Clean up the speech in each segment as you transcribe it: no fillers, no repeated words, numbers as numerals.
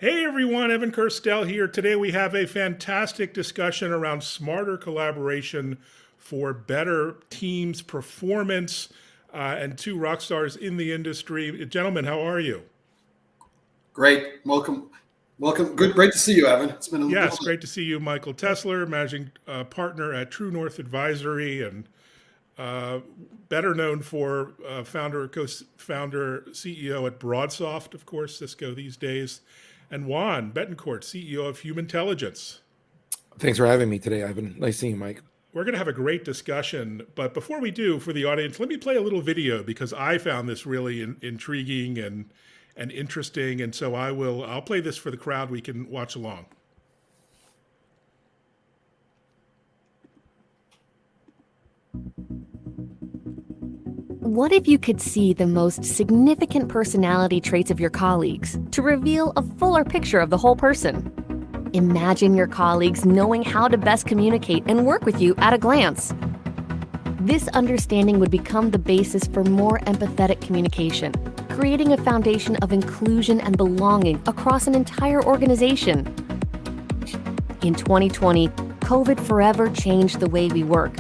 Hey everyone, Evan Kirstel here. Today we have a fantastic discussion around smarter collaboration for better teams performance and two rock stars in the industry. Gentlemen, how are you? Great. Welcome. Good. Great to see you, Evan. It's been a little Yes, bit. great to see you, Michael Tesler, managing partner at True North Advisory and uh, better known for co-founder, CEO at Broadsoft, of course, Cisco these days, and Juan Betancourt, CEO of Human Intelligence. Thanks for having me today, Ivan. Nice seeing you, Mike. We're going to have a great discussion, but before we do, for the audience, let me play a little video because I found this really intriguing and interesting, and so I'll play this for the crowd. We can watch along. What if you could see the most significant personality traits of your colleagues to reveal a fuller picture of the whole person? Imagine your colleagues knowing how to best communicate and work with you at a glance. This understanding would become the basis for more empathetic communication, creating a foundation of inclusion and belonging across an entire organization. In 2020, COVID forever changed the way we work.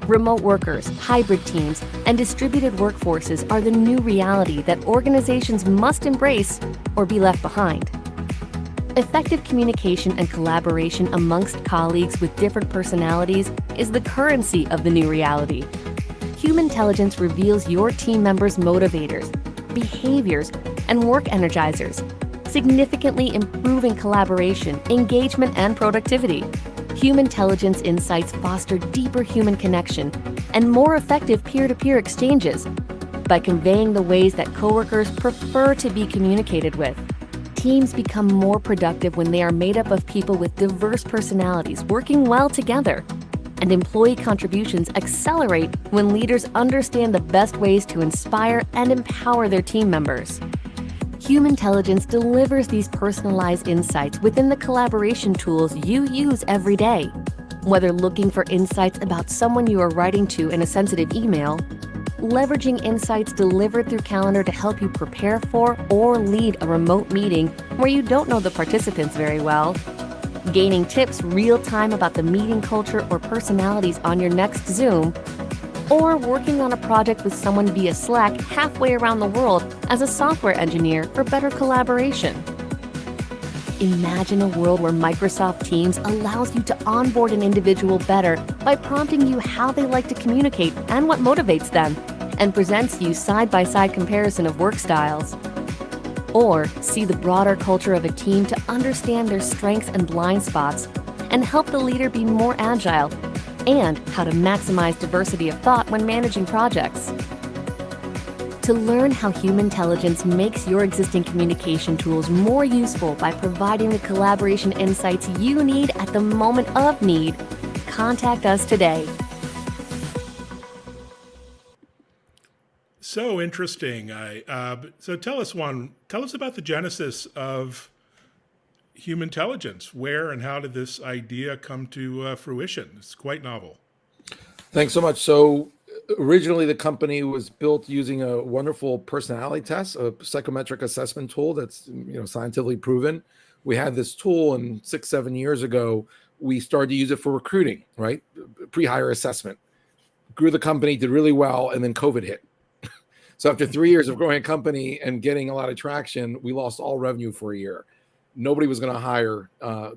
Remote workers, hybrid teams, and distributed workforces are the new reality that organizations must embrace or be left behind. Effective communication and collaboration amongst colleagues with different personalities is the currency of the new reality. Human Intelligence reveals your team members' motivators, behaviors, and work energizers, significantly improving collaboration, engagement, and productivity. Human Intelligence insights foster deeper human connection and more effective peer-to-peer exchanges by conveying the ways that coworkers prefer to be communicated with. Teams become more productive when they are made up of people with diverse personalities working well together. And employee contributions accelerate when leaders understand the best ways to inspire and empower their team members. Human Intelligence delivers these personalized insights within the collaboration tools you use every day. Whether looking for insights about someone you are writing to in a sensitive email, leveraging insights delivered through Calendar to help you prepare for or lead a remote meeting where you don't know the participants very well, gaining tips real-time about the meeting culture or personalities on your next Zoom, or working on a project with someone via Slack halfway around the world as a software engineer for better collaboration. Imagine a world where Microsoft Teams allows you to onboard an individual better by prompting you how they like to communicate and what motivates them, and presents you side-by-side comparison of work styles. Or see the broader culture of a team to understand their strengths and blind spots and help the leader be more agile, and how to maximize diversity of thought when managing projects. To learn how Human Intelligence makes your existing communication tools more useful by providing the collaboration insights you need at the moment of need, contact us today. So interesting. So tell us, Juan, tell us about the genesis of Human Intelligence. Where and how did this idea come to fruition? It's quite novel. Thanks so much. So originally the company was built using a wonderful personality test, a psychometric assessment tool that's scientifically proven. We had this tool, and 6-7 years ago, we started to use it for recruiting, right? Pre-hire assessment. Grew the company, did really well, and then COVID hit. So after 3 years of growing a company and getting a lot of traction, we lost all revenue for a year. Nobody was going to hire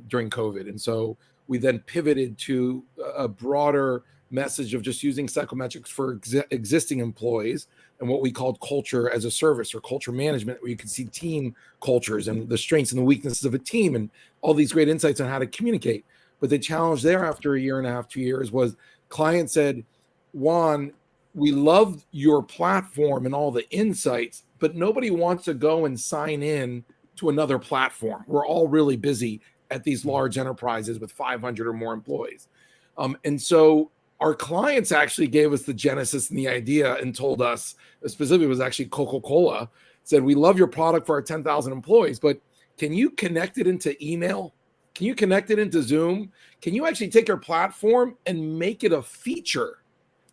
during COVID. And so we then pivoted to a broader message of just using psychometrics for existing employees and what we called culture as a service or culture management, where you can see team cultures and the strengths and the weaknesses of a team and all these great insights on how to communicate. But the challenge there after a year and a half, 2 years, was clients said, Juan, we love your platform and all the insights, but nobody wants to go and sign in to another platform. We're all really busy at these large enterprises with 500 or more employees. And so our clients actually gave us the genesis and the idea and told us, specifically it was actually Coca-Cola, said, we love your product for our 10,000 employees, but can you connect it into email? Can you connect it into Zoom? Can you actually take your platform and make it a feature,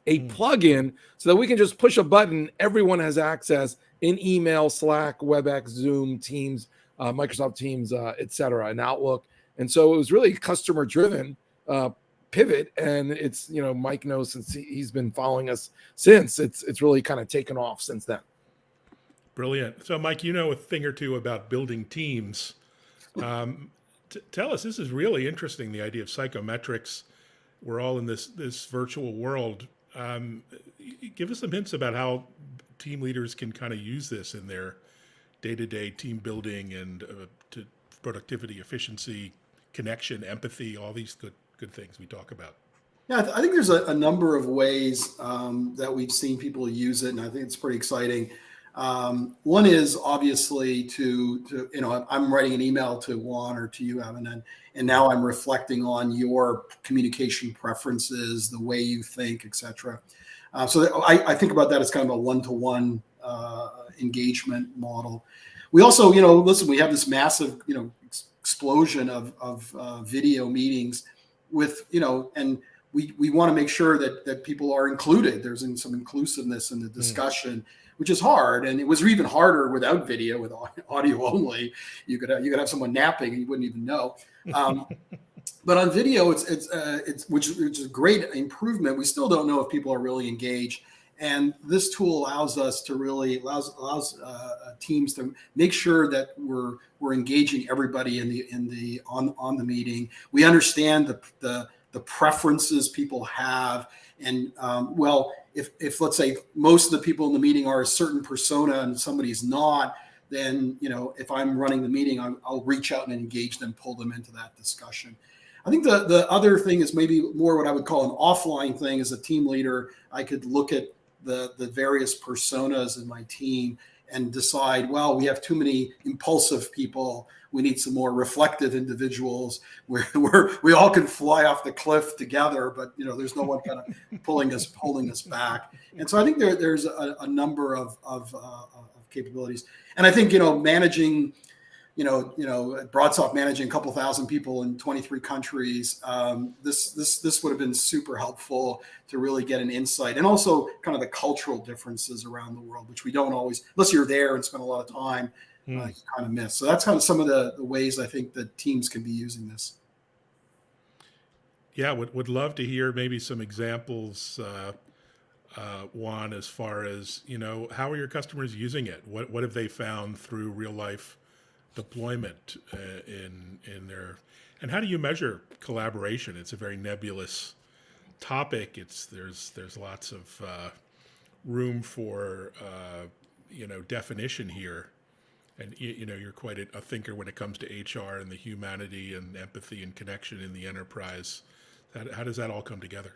a plugin, so that we can just push a button, everyone has access in email, Slack, WebEx, Zoom, Teams, Microsoft Teams, et cetera, and Outlook. And so it was really customer driven pivot. And it's, Mike knows since he's been following us since, it's really kind of taken off since then. Brilliant. So, Mike, you know a thing or two about building teams. Tell us, this is really interesting, the idea of psychometrics. We're all in this virtual world. Give us some hints about how team leaders can kind of use this in their day-to-day team building and to productivity, efficiency, connection, empathy, all these good things we talk about. Yeah, I think there's a number of ways that we've seen people use it, and I think it's pretty exciting. One is obviously to I'm writing an email to Juan or to you, Evan, and now I'm reflecting on your communication preferences, the way you think, etc. So I think about that as kind of a one-to-one engagement model. We also, listen, we have this massive, explosion of video meetings with, and we want to make sure that people are included. There's some inclusiveness in the discussion. Which is hard, and it was even harder without video, with audio only. You could have someone napping and you wouldn't even know. But on video, it's which is a great improvement. We still don't know if people are really engaged, and this tool allows us to really allows teams to make sure that we're engaging everybody on the meeting. We understand the preferences people have, and if let's say most of the people in the meeting are a certain persona and somebody's not, then if I'm running the meeting, I'll reach out and engage them, pull them into that discussion. I think the other thing is maybe more what I would call an offline thing. As a team leader, I could look at the various personas in my team and decide, well, we have too many impulsive people. We need some more reflective individuals where we all can fly off the cliff together, but there's no one kind of holding us back. And so I think there's a number of capabilities. And I think managing, at BroadSoft, managing a couple thousand people in 23 countries, this would have been super helpful to really get an insight, and also kind of the cultural differences around the world, which we don't always, unless you're there and spend a lot of time. You kind of miss. So that's kind of some of the ways I think that teams can be using this. Yeah, would love to hear maybe some examples, Juan, as far as, how are your customers using it? What have they found through real life deployment in their, and how do you measure collaboration? It's a very nebulous topic. There's lots of room for definition here. And you're quite a thinker when it comes to HR and the humanity and empathy and connection in the enterprise. How does that all come together?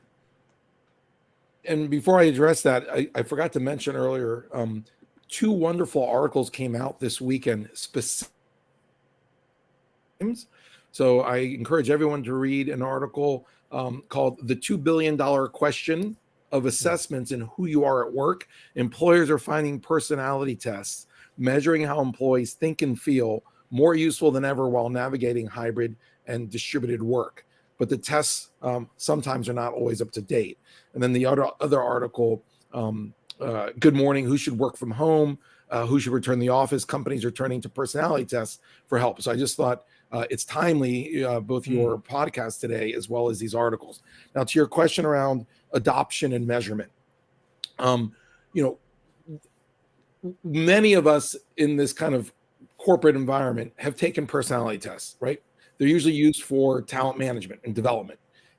And before I address that, I forgot to mention earlier, 2 wonderful articles came out this weekend specific. So I encourage everyone to read an article called "The $2 Billion Question of Assessments and Who You Are at Work. Employers are finding personality tests measuring how employees think and feel more useful than ever while navigating hybrid and distributed work. But the tests sometimes are not always up to date." And then the other article, "Good Morning, Who Should Work from Home? Who Should Return to the Office? Companies are turning to personality tests for help." So I just thought it's timely, both your podcast today as well as these articles. Now, to your question around adoption and measurement, many of us in this kind of corporate environment have taken personality tests, right? They're usually used for talent management and development.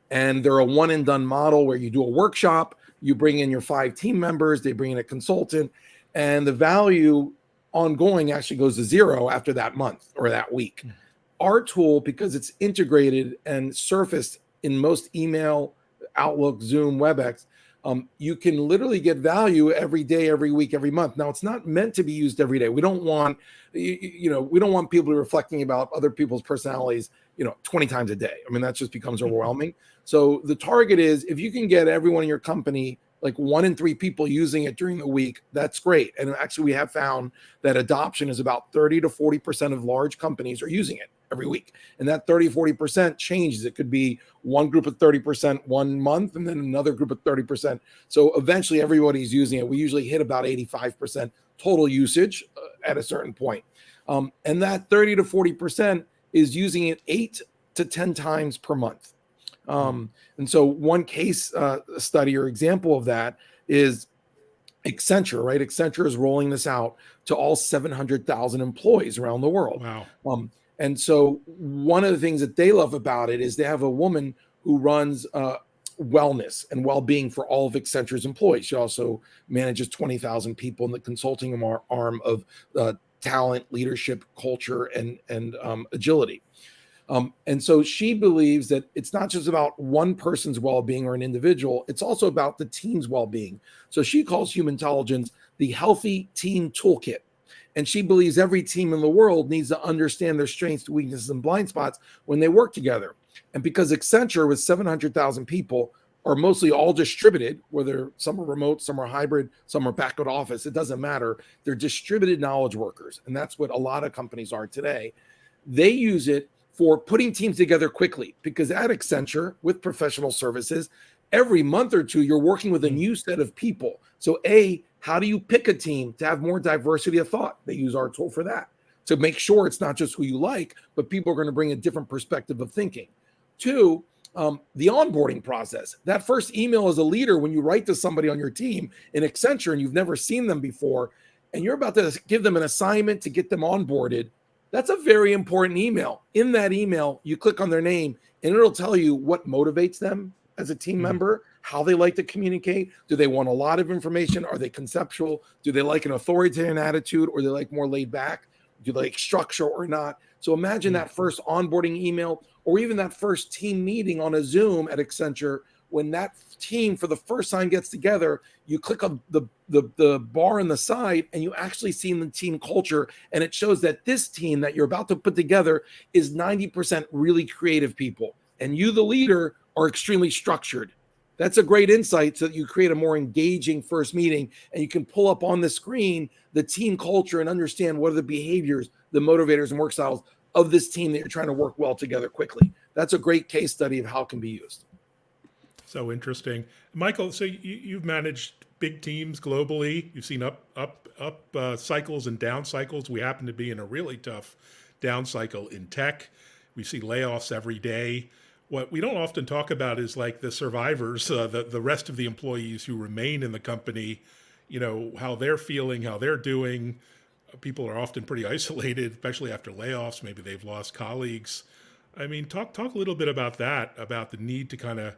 And they're a one and done model where you do a workshop, you bring in your 5 team members, they bring in a consultant, and the value ongoing actually goes to 0 after that month or that week. Our tool, because it's integrated and surfaced in most email, Outlook, Zoom, WebEx, you can literally get value every day, every week, every month. Now, it's not meant to be used every day. We don't want, we don't want people reflecting about other people's personalities, 20 times a day. I mean, that just becomes overwhelming. So the target is, if you can get everyone in your company, like 1 in 3 people using it during the week, that's great. And actually, we have found that adoption is about 30 to 40% of large companies are using it every week. And that 30, 40% changes. It could be one group of 30% one month and then another group of 30%. So eventually everybody's using it. We usually hit about 85% total usage at a certain point. And that 30 to 40% is using it 8 to 10 times per month. And so one case study or example of that is Accenture, right? Accenture is rolling this out to all 700,000 employees around the world. Wow. And so one of the things that they love about it is they have a woman who runs wellness and well-being for all of Accenture's employees. She also manages 20,000 people in the consulting arm of talent, leadership, culture, and agility. And so she believes that it's not just about one person's well-being or an individual, it's also about the team's well-being. So she calls human intelligence the healthy team toolkit. And she believes every team in the world needs to understand their strengths, weaknesses, and blind spots when they work together. And because Accenture with 700,000 people are mostly all distributed, whether some are remote, some are hybrid, some are back at office, it doesn't matter. They're distributed knowledge workers. And that's what a lot of companies are today. They use it for putting teams together quickly, because at Accenture with professional services, every month or two, you're working with a new set of people. So how do you pick a team to have more diversity of thought? They use our tool for that, to make sure it's not just who you like, but people are going to bring a different perspective of thinking. 2, the onboarding process. That first email as a leader, when you write to somebody on your team in Accenture and you've never seen them before, and you're about to give them an assignment to get them onboarded, that's a very important email. In that email, you click on their name and it'll tell you what motivates them as a team member, how they like to communicate. Do they want a lot of information? Are they conceptual? Do they like an authoritarian attitude, or do they like more laid back? Do they like structure or not? So imagine that first onboarding email, or even that first team meeting on a Zoom at Accenture. When that team for the first time gets together, you click on the bar on the side and you actually see the team culture. And it shows that this team that you're about to put together is 90% really creative people. And you, the leader, are extremely structured. That's a great insight, so that you create a more engaging first meeting and you can pull up on the screen the team culture and understand what are the behaviors, the motivators and work styles of this team that you're trying to work well together quickly. That's a great case study of how it can be used. So interesting. Michael, so you've managed big teams globally. You've seen up cycles and down cycles. We happen to be in a really tough down cycle in tech. We see layoffs every day. What we don't often talk about is like the survivors, the rest of the employees who remain in the company, how they're feeling, how they're doing. People are often pretty isolated, especially after layoffs. Maybe they've lost colleagues. I mean, talk a little bit about that, about the need to kind of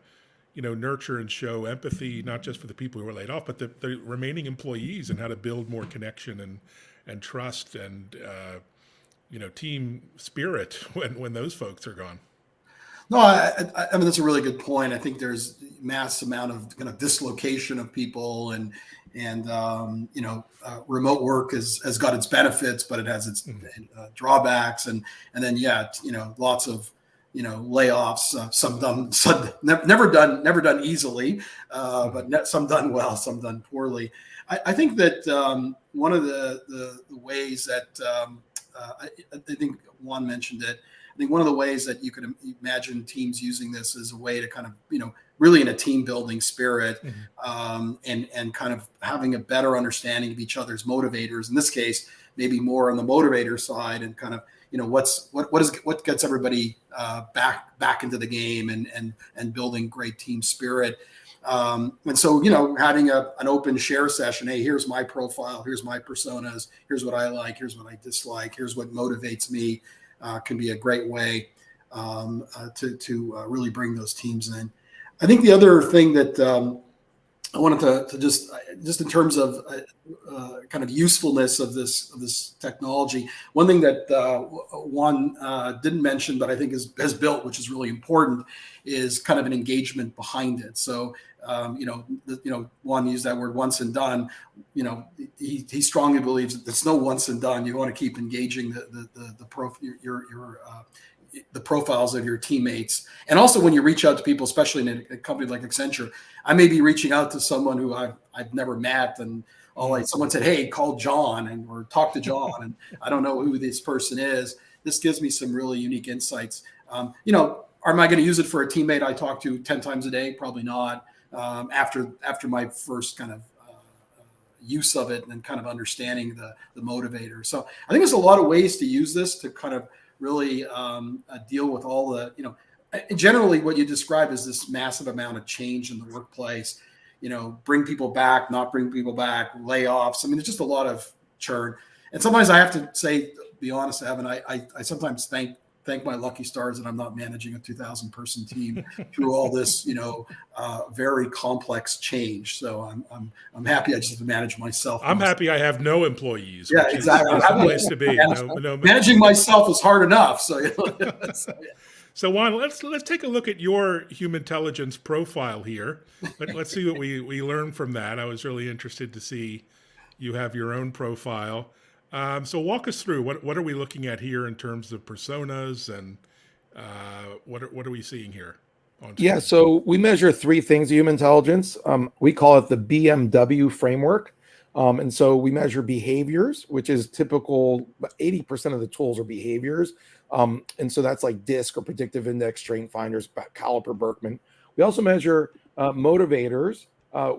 nurture and show empathy, not just for the people who were laid off, but the remaining employees, and how to build more connection and trust and, team spirit when those folks are gone. No, I mean, that's a really good point. I think there's mass amount of kind of dislocation of people, and remote work has got its benefits, but it has its drawbacks, and then lots of layoffs, some never done easily, but some done well, some done poorly. I think that one of the ways that I think Juan mentioned it. I think one of the ways that you could imagine teams using this is a way to kind of, really in a team building spirit, and kind of having a better understanding of each other's motivators. In this case, maybe more on the motivator side, and kind of, what gets everybody back into the game and building great team spirit. And so, having an open share session. Hey, here's my profile. Here's my personas. Here's what I like. Here's what I dislike. Here's what motivates me. Can be a great way to really bring those teams in. I think the other thing that I wanted to just in terms of kind of usefulness of this technology, one thing that Juan didn't mention, but I think has built, which is really important, is kind of an engagement behind it. So Juan used that word once and done. He strongly believes that there's no once and done. You want to keep engaging the profiles of your teammates. And also when you reach out to people, especially in a company like Accenture, I may be reaching out to someone who I've never met, and someone said, hey, call John or talk to John, and I don't know who this person is. This gives me some really unique insights. Am I going to use it for a teammate I talk to 10 times a day? Probably not. After my first kind of use of it and kind of understanding the motivator. So I think there's a lot of ways to use this to kind of really deal with all the, generally what you describe is this massive amount of change in the workplace, bring people back, not bring people back, layoffs. I mean, there's just a lot of churn. And sometimes I have to say, be honest, Evan, I sometimes thank my lucky stars that I'm not managing a 2,000 person team through all this, very complex change. So I'm happy I just have to manage myself. I'm happy I have no employees. Yeah, which exactly. Is the place to be. Managing myself is hard enough. So, So Juan, let's take a look at your human intelligence profile here. Let's see what we learned from that. I was really interested to see you have your own profile. So walk us through what are we looking at here in terms of personas, and what are we seeing here on screen? Yeah, so we measure three things of human intelligence. We call it the BMW framework. And so we measure behaviors, which is typical. 80% of the tools are behaviors. And so that's like DISC or predictive index, strength finders, Caliper, Berkman. We also measure motivators,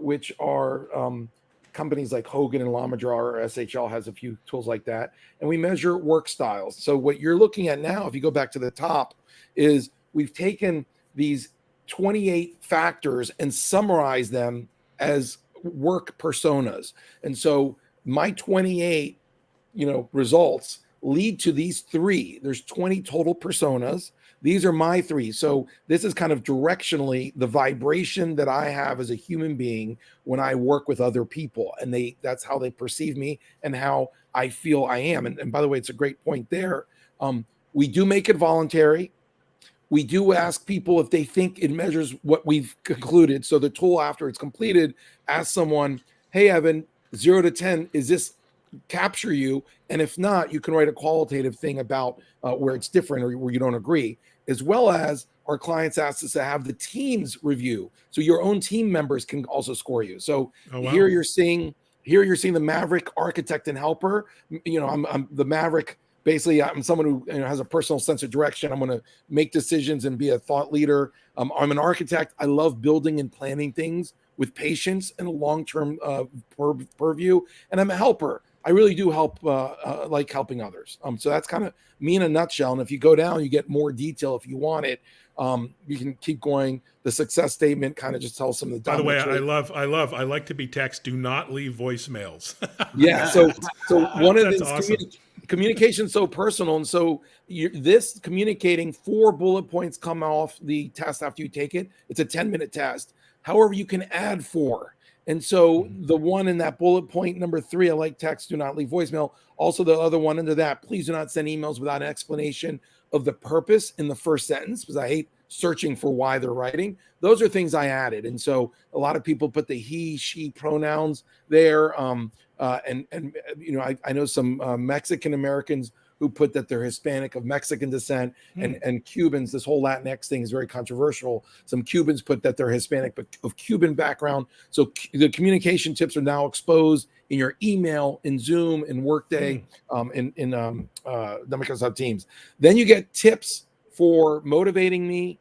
which are companies like Hogan and Lamadrar, or SHL has a few tools like that. And we measure work styles. So what you're looking at now, if you go back to the top, is we've taken these 28 factors and summarized them as work personas. And so my 28, results lead to these three. There's 20 total personas. These are my three. So this is kind of directionally the vibration that I have as a human being when I work with other people. And that's how they perceive me and how I feel I am. And by the way, it's a great point there. We do make it voluntary. We do ask people if they think it measures what we've concluded. So the tool, after it's completed, asks someone, hey, Evan, 0 to 10, is this capture you? And if not, you can write a qualitative thing about where it's different or where you don't agree, as well as our clients ask us to have the teams review. So your own team members can also score you. So here you're seeing the Maverick architect and helper. I'm the Maverick. Basically, I'm someone who has a personal sense of direction. I'm going to make decisions and be a thought leader. I'm an architect. I love building and planning things with patience and a long-term purview. And I'm a helper. I really do help, like helping others. So that's kind of me in a nutshell. And if you go down, you get more detail if you want it. You can keep going. The success statement kind of just tells some of the. By the way, I like to be text. Do not leave voicemails. Yeah. So one of the awesome. Communication so personal, and so this communicating 4 bullet points come off the test after you take it. It's a 10-minute test. However, you can add 4. And so the one in that bullet point number 3, I like text, do not leave voicemail. Also, the other one under that, please do not send emails without an explanation of the purpose in the first sentence, because I hate searching for why they're writing. Those are things I added. And so a lot of people put the he, she pronouns there. I know some Mexican Americans who put that they're Hispanic of Mexican descent, and Cubans. This whole Latinx thing is very controversial. Some Cubans put that they're Hispanic but of Cuban background. So the communication tips are now exposed in your email, in Zoom, in Workday, in Microsoft Teams. Then you get tips for motivating me.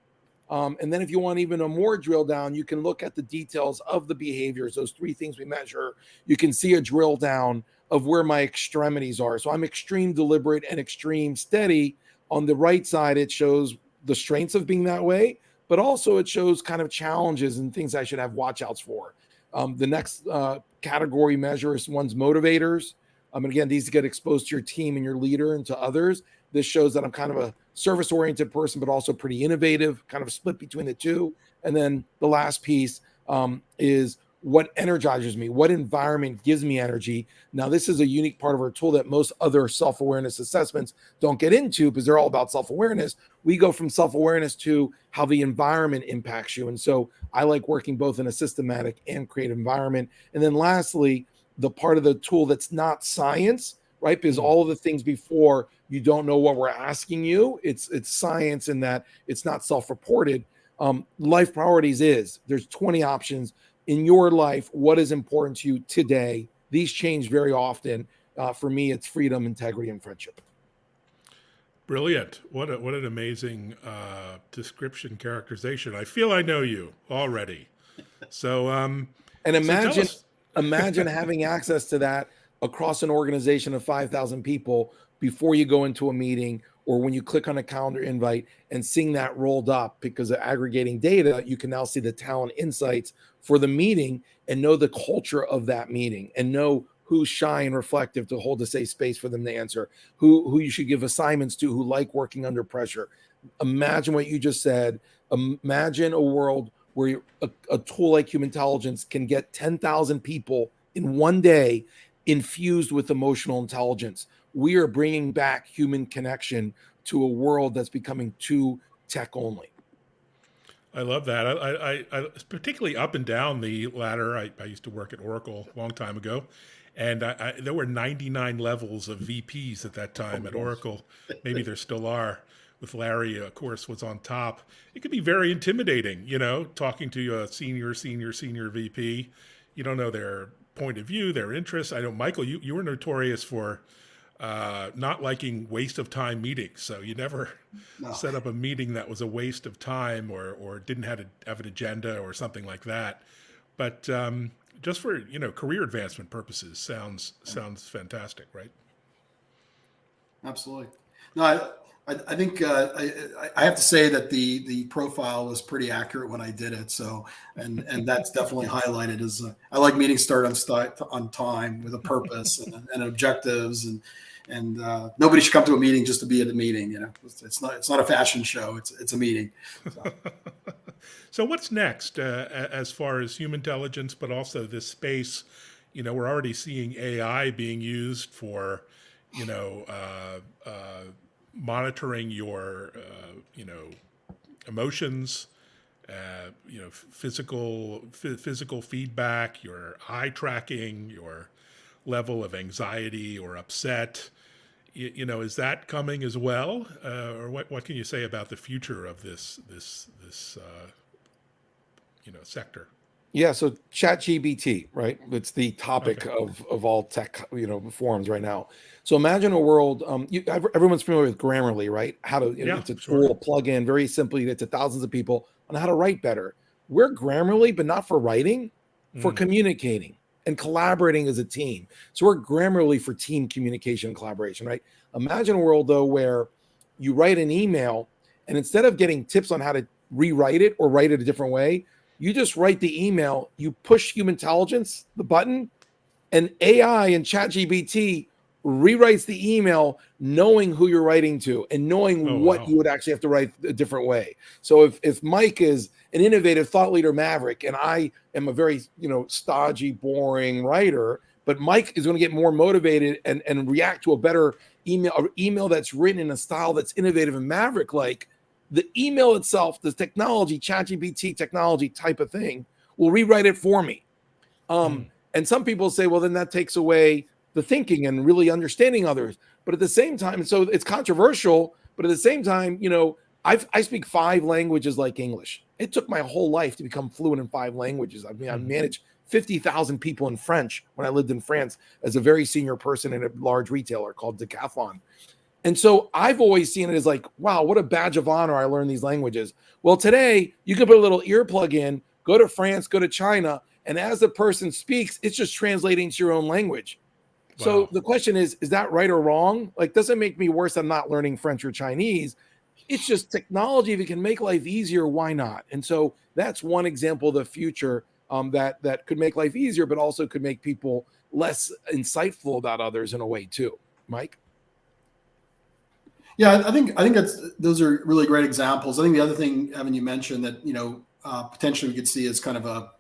And then if you want even a more drill down, you can look at the details of the behaviors, those 3 things we measure. You can see a drill down of where my extremities are. So I'm extreme deliberate and extreme steady. On the right side, it shows the strengths of being that way, but also it shows kind of challenges and things I should have watch outs for. The next category measure is one's motivators. And again, these get exposed to your team and your leader and to others. This shows that I'm kind of a service-oriented person, but also pretty innovative, kind of split between the two. And then the last piece is what energizes me, what environment gives me energy. Now, this is a unique part of our tool that most other self-awareness assessments don't get into because they're all about self-awareness. We go from self-awareness to how the environment impacts you. And so I like working both in a systematic and creative environment. And then lastly, the part of the tool that's not science, right? Because all of the things before, you don't know what we're asking you. It's science in that it's not self-reported. Life priorities is, there's 20 options in your life. What is important to you today? These change very often. For me, it's freedom, integrity, and friendship. Brilliant. What an amazing description, characterization. I feel I know you already. So, and imagine, Imagine having access to that across an organization of 5,000 people before you go into a meeting, or when you click on a calendar invite and seeing that rolled up. Because of aggregating data, you can now see the talent insights for the meeting and know the culture of that meeting and know who's shy and reflective to hold a safe space for them to answer, who you should give assignments to, who like working under pressure. Imagine what you just said. Imagine a world where a tool like Human Intelligence can get 10,000 people in one day infused with emotional intelligence. We are bringing back human connection to a world that's becoming too tech only. I love that. I particularly up and down the ladder. I used to work at Oracle a long time ago, and there were 99 levels of VPs at that time at Oracle. Maybe there still are. With Larry, of course, was on top. It could be very intimidating, talking to a senior VP. You don't know their point of view, their interests. I know, Michael, you were notorious for not liking waste of time meetings. So you never set up a meeting that was a waste of time or didn't have an agenda or something like that. But just for, career advancement purposes, sounds fantastic, right? Absolutely. No, I think I have to say that the profile was pretty accurate when I did it. So, and that's definitely highlighted as I like meetings start on time with a purpose and objectives, and nobody should come to a meeting just to be at a meeting. It's not a fashion show. It's a meeting. So. So what's next as far as human intelligence, but also this space? We're already seeing AI being used for, monitoring your, emotions, physical feedback, your eye tracking, your level of anxiety or upset. Is that coming as well, or what can you say about the future of this sector? Yeah, so ChatGPT, right? It's the topic of all tech, forums right now. So imagine a world. Everyone's familiar with Grammarly, right? It's a tool, plug in very simply to thousands of people on how to write better. We're Grammarly, but not for writing, for communicating and collaborating as a team. So we're Grammarly for team communication and collaboration, right? Imagine a world though where you write an email, and instead of getting tips on how to rewrite it or write it a different way, you just write the email, you push Human Intelligence, the button, and AI and ChatGPT rewrites the email knowing who you're writing to and knowing what you would actually have to write a different way. So if Mike is an innovative thought leader maverick and I am a very, stodgy, boring writer, but Mike is going to get more motivated and react to a better email that's written in a style that's innovative and maverick-like, the email itself, the technology, ChatGPT technology type of thing, will rewrite it for me. And some people say, well, then that takes away the thinking and really understanding others. But at the same time, so it's controversial, but at the same time, I speak 5 languages like English. It took my whole life to become fluent in 5 languages. I managed 50,000 people in French when I lived in France as a very senior person in a large retailer called Decathlon. And so I've always seen it as like, wow, what a badge of honor I learned these languages. Well, today you can put a little earplug in, go to France, go to China, and as the person speaks, it's just translating to your own language. Wow. So the question is that right or wrong? Like, doesn't make me worse than not learning French or Chinese. It's just technology. If it can make life easier, why not? And so that's one example of the future that could make life easier, but also could make people less insightful about others in a way too. Mike? Yeah, I think those are really great examples. I think the other thing, Evan, you mentioned that potentially we could see as kind of a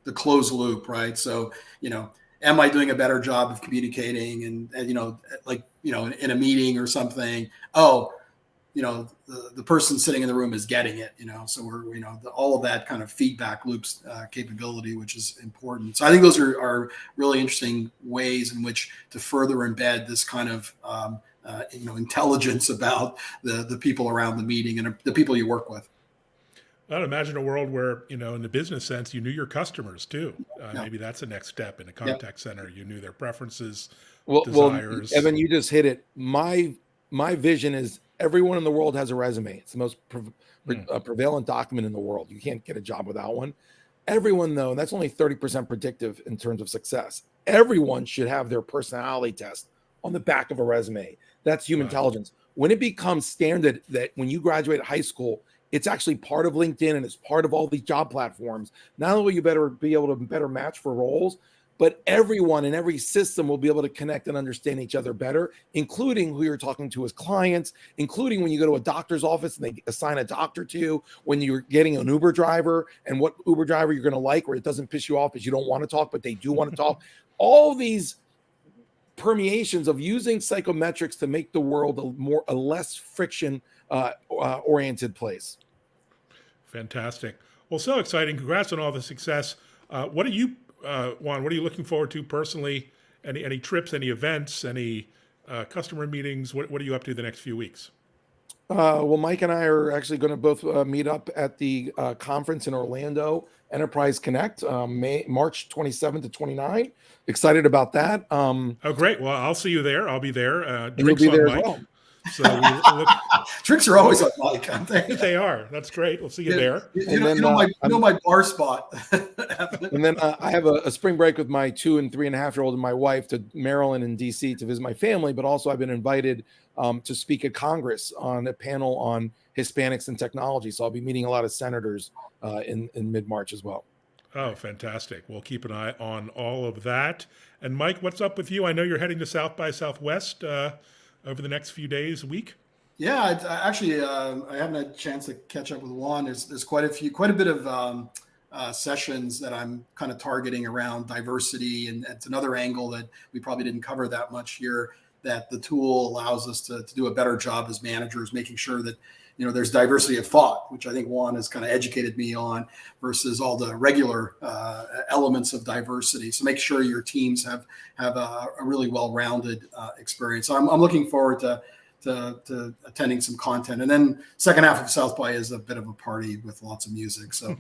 the closed loop, right? So am I doing a better job of communicating and in a meeting or something? Oh, the person sitting in the room is getting it. So we're all of that kind of feedback loops capability, which is important. So I think those are really interesting ways in which to further embed this kind of intelligence about the people around the meeting and the people you work with. I'd imagine a world where, in the business sense, you knew your customers too. Maybe that's the next step in a contact center. You knew their preferences, desires. Well, Evan, you just hit it. My vision is everyone in the world has a resume. It's the most prevalent document in the world. You can't get a job without one. Everyone, though, that's only 30% predictive in terms of success. Everyone should have their personality test on the back of a resume. That's human Wow. intelligence. When it becomes standard that when you graduate high school, it's actually part of LinkedIn and it's part of all these job platforms, not only will you better be able to better match for roles, but everyone in every system will be able to connect and understand each other better, including who you're talking to as clients, including when you go to a doctor's office and they assign a doctor to you, when you're getting an Uber driver and what Uber driver you're going to like, where it doesn't piss you off because you don't want to talk, but they do want to talk. All these permeations of using psychometrics to make the world a less friction oriented place. Fantastic. Well, so exciting. Congrats on all the success. What are you, Juan, what are you looking forward to personally? Any trips, any events, any customer meetings? What are you up to the next few weeks? Well, Mike and I are actually going to both meet up at the conference in Orlando, Enterprise Connect, March 27 to 29. Excited about that. Oh, great. Well, I'll see you there. I'll be there. And you'll Drinks be on there as Mike. well. So we look, Drinks are always on Mike, aren't they? they are. That's great. We'll see you there. You And know, then, you know my, I'm- you know my bar spot. And then I have a spring break with my 2 and 3.5-year-old and my wife to Maryland and DC to visit my family. But also I've been invited to speak at Congress on a panel on Hispanics and technology. So I'll be meeting a lot of senators in mid-March as well. Oh, fantastic. We'll keep an eye on all of that. And Mike, what's up with you? I know you're heading to South by Southwest over the next few days, week. Yeah, actually, I haven't had a chance to catch up with Juan. There's quite a bit of sessions that I'm kind of targeting around diversity, and it's another angle that we probably didn't cover that much here. That the tool allows us to do a better job as managers, making sure that there's diversity of thought, which I think Juan has kind of educated me on, versus all the regular elements of diversity. So make sure your teams have a really well-rounded experience. So I'm looking forward to attending some content, and then second half of South by is a bit of a party with lots of music. So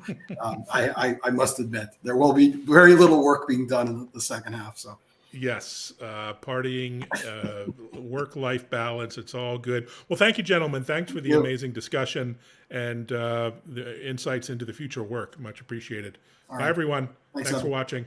I must admit there will be very little work being done in the second half. So Yes, partying, work-life balance, it's all good. Well, thank you, gentlemen. Thanks for the amazing discussion and the insights into the future work. Much appreciated. All Bye, right. everyone. Thanks, Thanks for Evan. watching.